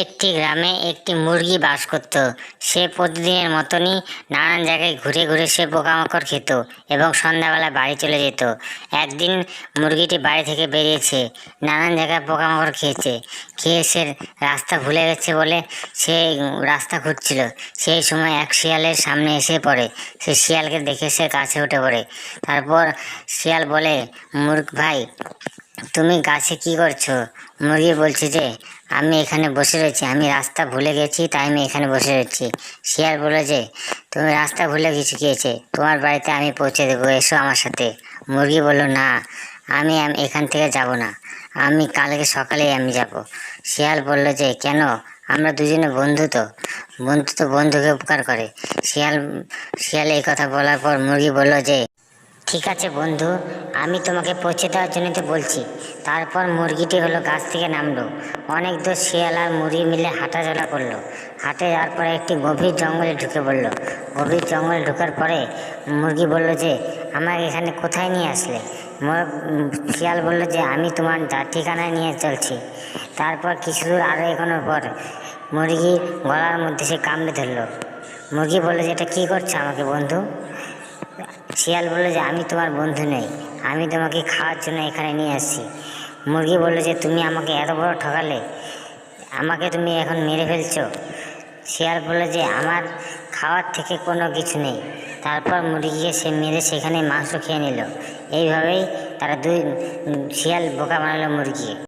একটি গ্রামে একটি মুরগি বাস করত। সে প্রতিদিনের মতনই নানান জায়গায় ঘুরে ঘুরে সে পোকামাকড় খেত এবং সন্ধ্যাবেলা বাড়ি চলে যেত। একদিন মুরগিটি বাড়ি থেকে বেরিয়েছে, নানান জায়গায় পোকামাকড় খেয়েছে, খেয়ে সে রাস্তা ভুলে গেছে বলে সে রাস্তা খুঁজছিল। সেই সময় এক শিয়ালের সামনে এসে পড়ে। সে শিয়ালকে দেখে সে কাছে উঠে পড়ে। তারপর শিয়াল বলে, মুরগ ভাই, তুমি গাছে কি করছো? মুরগি বলছে যে, আমি এখানে বসে রয়েছি, আমি রাস্তা ভুলে গেছি, তাই আমি এখানে বসে রয়েছি। শিয়াল বলে যে, তুমি রাস্তা ভুলে কিছু গিয়েছে, তোমার বাড়িতে আমি পৌঁছে দেবো, এসো আমার সাথে। মুরগি বলল, না, আমি এখান থেকে যাব না, আমি কালকে সকালেই আমি যাব। শিয়াল বলল যে, কেন? আমরা দুজনে বন্ধু তো, বন্ধু তো বন্ধুকে উপকার করে। শিয়াল শিয়াল এই কথা বলার পর মুরগি বলল যে, ঠিক আছে বন্ধু, আমি তোমাকে পৌঁছে দেওয়ার জন্য তো বলছি। তারপর মুরগিটি হলো গাছ থেকে নামলো। অনেক দূর শিয়াল আর মুরগি মিলে হাঁটাচলা করলো। হাঁটে যাওয়ার পরে একটি গভীর জঙ্গলে ঢুকে পড়লো। গভীর জঙ্গলে ঢোকার পরে মুরগি বলল যে, আমাকে এখানে কোথায় নিয়ে আসলে? শিয়াল বলল যে, আমি তোমার ঠিকানায় নিয়ে চলছি। তারপর কিছু দূর আরও এগোনোর পর মুরগির গলার মধ্যে সে কামড়ে ধরলো। মুরগি বলল যে, এটা কী করছো আমাকে বন্ধু? শিয়াল বলল যে, আমি তোমার বন্ধু নই, আমি তোমাকে খাওয়ার জন্য এখানে নিয়ে আসছি। মুরগি বলল যে, তুমি আমাকে এত বড় ঠকালে, আমাকে তুমি এখন মেরে ফেলছো। শিয়াল বলল যে, আমার খাওয়ার থেকে কোনো কিছু নেই। তারপর মুরগিকে সে মেরে সেখানে মাংস খেয়ে নিল। এইভাবেই তারা শিয়াল বোকা বানালো মুরগি।